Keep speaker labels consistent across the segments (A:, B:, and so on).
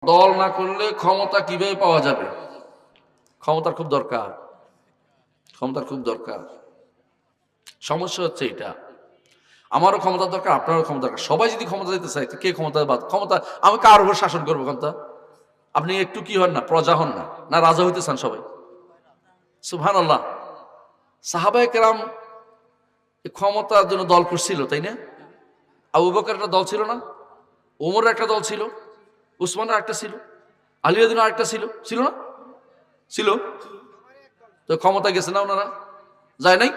A: দল না করলে ক্ষমতা কিভাবে পাওয়া যাবে? ক্ষমতার খুব দরকার, ক্ষমতার খুব দরকার। সমস্যা হচ্ছে এটা, আমারও ক্ষমতা দরকার, আপনারও ক্ষমতা দরকার। সবাই যদি ক্ষমতা দিতে চায়, কে ক্ষমতা বাদ ক্ষমতা? আমি কার উপর শাসন করবো ক্ষমতা? আপনি একটু কি হন না, প্রজা হন না, না রাজা হইতে চান সবাই? সুবহানাল্লাহ। সাহাবায়ে কেরাম ক্ষমতার জন্য দল করছিল, তাই না? আবু বকর একটা দল ছিল না? ওমরের একটা দল ছিল, উসমানের একটা ছিল, আলিউদ্দিন আরেকটা ছিল, ছিল না? ছিল। তো ক্ষমতা গেছে না ওনারা? যায় নাই?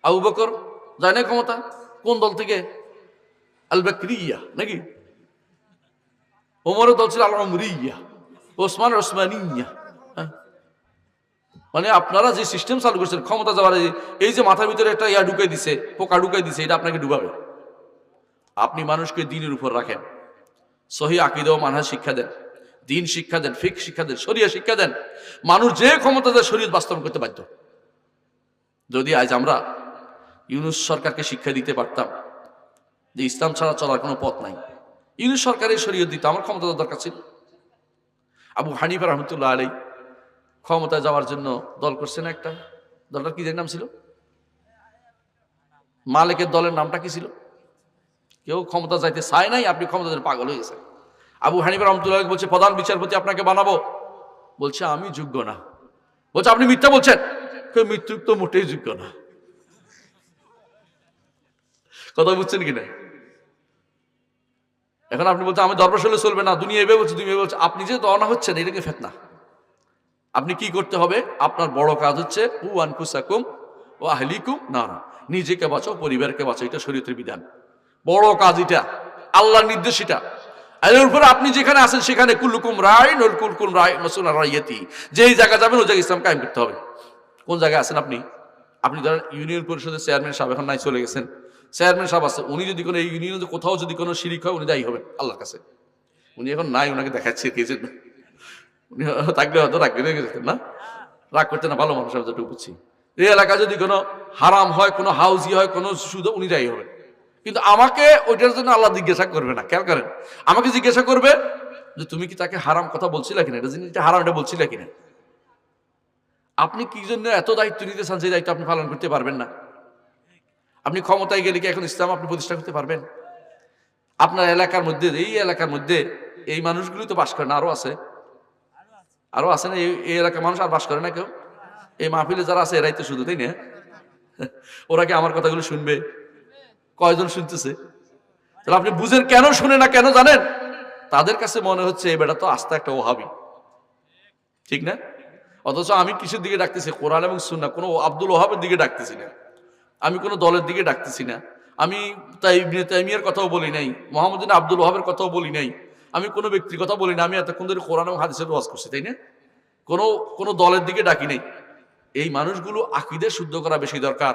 A: আবু বকর যায় নাই ক্ষমতা? কোন দল থেকে? আল বাকরিয়া নাকি? ওমরের দল ছিল আল আমরিয়া, ওসমান ওসমানিয়া। হ্যাঁ? মানে আপনারা যে সিস্টেম চালু করছেন ক্ষমতা যাওয়ার, এই যে মাথার ভিতরে একটা ইয়া ঢুকাই দিছে, পোকা ঢুকাই দিছে, এটা আপনাকে ডুবাবে। আপনি মানুষকে দ্বীনের উপর রাখেন, সহি আকীদা ও মানহাজ শিক্ষা দেন, দ্বীন শিক্ষা দেন, ফিকহ শিক্ষা দেন, শরিয়া শিক্ষা দেন। মানুষ যে ক্ষমতা দেয় শরীয়ত বাস্তবায়ন করতে বাধ্য। যদি আজ আমরা ইউনূস সরকারকে শিক্ষা দিতে পারতাম যে ইসলাম ছাড়া চলার কোনো পথ নাই, ইউনূস সরকারের শরীয়ত দিত, আমার ক্ষমতা দরকার ছিল। আবু হানিফা রহমতুল্লাহ আলাই ক্ষমতায় যাওয়ার জন্য দল করছেন একটা, দলটার কি নাম ছিল? মালিকের দলের নামটা কি ছিল? কেউ ক্ষমতা যাইতে চায় নাই, আপনি ক্ষমতা পাগল হয়ে গেছেন। আবু হানিফা রহমতুল্লাহ বলছে প্রধান বিচারপতি আপনাকে বানাবো, বলছে আমি যোগ্য না। বলছে আপনি মিথ্যা বলছেন, মৃত্যু তো মোটেই যোগ্য না। কথা বুঝছেন কিনা? এখন আপনি বলছেন আমি দরবার হলে চলবে না, দুনিয়া এভাবে বলছে, দুনিয়া বলছে। আপনি যে দওয়ানা হচ্ছেন এটাকে ফেতনা। আপনি কি করতে হবে? আপনার বড় কাজ হচ্ছে উ আনফুসাকুম ও আহলিকুম নারা, নিজেকে বাঁচাও, পরিবারকে বাঁচাও, এটা শরীয়তের বিধান। বড় কাজ এটা, আল্লাহর নির্দেশ এটা। এর উপরে আপনি যেখানে আছেন সেখানে কুল্লুকুম রাইন ওয়াল কুল্লুকুম মাসউলুন আন রাইয়াতি, যেই জায়গা যাবেন ওই জায়গায় ইসলাম কায়েম করতে হবে। কোন জায়গায় আছেন আপনি? আপনি ধরেন ইউনিয়ন পরিষদের চেয়ারম্যান সাহেব, এখন নাই চলে গেছেন, চেয়ারম্যান সাহেব আছে, উনি যদি কোনো এই ইউনিয়নে কোথাও যদি কোনো শিরিক হয় উনি দায়ী হবেন আল্লাহর কাছে। উনি এখন নাই, ওনাকে দেখাচ্ছে কে যে, উনি থাকলে হয়তো রাগ করে গেছেন না, রাগ করতে না, ভালো মানুষ আমি যেটুকু বুঝছি। এই এলাকা যদি কোনো হারাম হয়, কোনো হাউজি হয়, কোনো সুদ, উনি দায়ী হবেন। কিন্তু আমাকে ওইটার জন্য আল্লাহ জিজ্ঞাসা করবে না, খেয়াল করেন। আমাকে জিজ্ঞাসা করবে যে তুমি কি তাকে হারাম কথা বলছিলে কিনা, এটা জিনিসটা হারাম এটা বলছিলে কিনা। আপনি কি জন্য এত দায়িত্ব নিতে চান, যে দায়িত্ব আপনি পালন করতে পারবেন না? আপনি ক্ষমতায় গেলে কি এখন ইসলাম আপনি প্রতিষ্ঠা করতে পারবেন? আপনার এলাকার মধ্যে, এই এলাকার মধ্যে এই মানুষগুলি তো বাস করে না, আরো আছে, আরো আছে না? এই এলাকার মানুষ আর বাস করে না কেউ? এই মাহফিলে যারা আছে এরাই তো শুধু, তাই না? ওরা কি আমার কথাগুলো শুনবে? কয়জন শুনতেছে? তাহলে আপনি বুঝেন কেন শুনে না, কেন জানেন? তাদের কাছে মনে হচ্ছে এই বেটা তো আস্তে একটা ওহাবি, ঠিক না? অথচ আমি কিসের দিকে ডাকতেছি? কোরআন এবং সুন্নাহ, কোনো আব্দুল ওহাবের দিকে ডাকতেছি না, আমি কোনো দলের দিকে ডাকতেছি না, আমি ইবনে তাইমিয়ার কথাও বলি নাই, মোহাম্মদ বিন আব্দুল ওহাবের কথাও বলি নাই, আমি কোনো ব্যক্তির কথা বলি না। আমি এতক্ষণ ধরে কোরআন এবং হাদিসের ওয়াজ করছি, তাই না? কোনো কোনো দলের দিকে ডাকি নাই। এই মানুষগুলো আকীদা শুদ্ধ করা বেশি দরকার,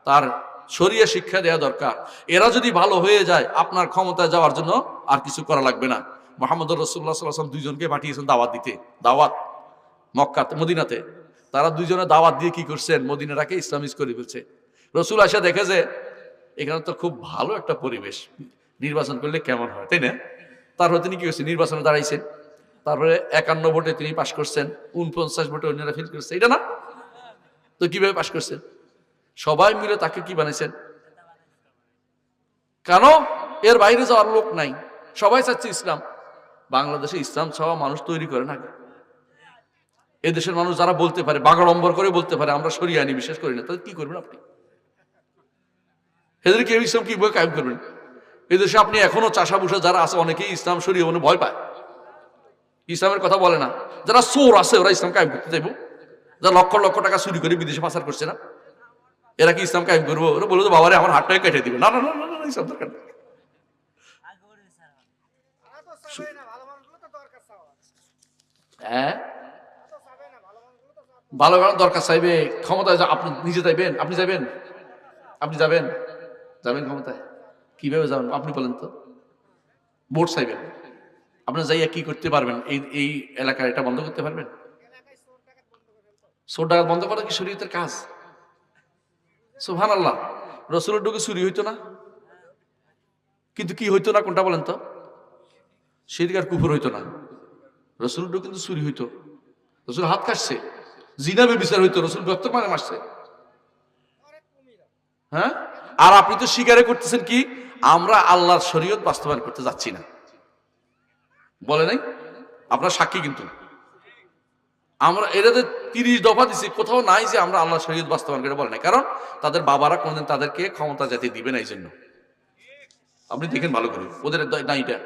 A: তার শরিয়া শিক্ষা দেওয়া দরকার। এরা যদি ভালো হয়ে যায়, আপনার ক্ষমতায় যাওয়ার জন্য আর কিছু করা লাগবে না। মুহাম্মদ রাসূলুল্লাহ সাল্লাল্লাহু আলাইহি ওয়াসাল্লাম দুইজনকে পাঠিয়েছেন দাওয়াত দিতে, দাওয়াত মক্কাতে, মদিনাতে। তারা দুইজনে দাওয়াত দিয়ে কি করছেন? মদিনাটাকে ইসলামিজ করে ফেলছে। রসুল আসা দেখে যে এখানে তো খুব ভালো একটা পরিবেশ, নির্বাচন করলে কেমন হয়, তাই না? তারপরে তিনি কি করছেন? নির্বাচনে দাঁড়াইছেন, তারপরে 51 ভোটে তিনি পাশ করছেন, 49 ভোটে অন্যরা ফেল করছে, এটা না? তো কিভাবে পাশ করছেন? সবাই মিলে তাকে কি বানাইছেন? কেন? এর বাইরে যাওয়ার লোক নাই, সবাই চাচ্ছে ইসলাম। বাংলাদেশে ইসলাম ছাড়া মানুষ তৈরি করে না। এদেশের মানুষ যারা বলতে পারে, বাগাড়ম্বর করে বলতে পারে আমরা শরিয়া আইনি বিশ্বাস করি না, তাহলে কি করবেন আপনি? এদেরকে ইসলাম কি বই কায়েম করবেন? এদেশে আপনি এখনো চাষাবুষা যারা আছে অনেকেই ইসলাম শরিয়া মানে ভয় পায়, ইসলামের কথা বলে না। যারা চোর আছে ওরা ইসলাম কায়েম করতে চাইব, যারা লক্ষ লক্ষ টাকা চুরি করে বিদেশে পাচার করছে না, এরা কি ইসলাম কায়েম করবো? ওরা বলবো বাবারে আমার হাতটাকে কেটে দিবে, না না না না, ইসলাম দরকার নেই। হ্যাঁ, ভালো ভালো দরকার চাইবে, ক্ষমতায় আপনি নিজে যাইবেন? আপনি যাবেন? আপনি যাবেন? যাবেন ক্ষমতায়? কিভাবে যাবেন আপনি বলেন তো? ভোট চাইবেন? আপনি যাইয়া কি করতে পারবেন? এই এই এলাকায় এটা বন্ধ করতে পারবেন? চোর ডাকাত বন্ধ করা কি শরীয়তের কাজ? সুবহানাল্লাহ। রাসূলের যুগে চুরি হইতো না, কিন্তু কি হইতো না কোনটা বলেন তো? শিরক আর কুফর হইতো না। রসুলটাও কিন্তু চুরি হইতো, রসুল হাত কাটছে, জিনাবে বিচার হইতো, রসুল ব্যক্ত মানে মারছে। হ্যাঁ, আর আপনি তো স্বীকারে করতেছেন কি আমরা আল্লাহর শরীয়ত বাস্তবায়ন করতে যাচ্ছি না, বলে নাই? আপনার সাক্ষী কিন্তু আমরা এটাতে 30 দফা দিছি, কোথাও নাই যে আমরা আল্লাহর শরীয়ত বাস্তবায়ন করে, বলে নাই। কারণ তাদের বাবারা কোনদিন তাদেরকে ক্ষমতা জাতি দিবে না, এই জন্য। আপনি দেখেন ভালো করে, ওদের নাই এটা।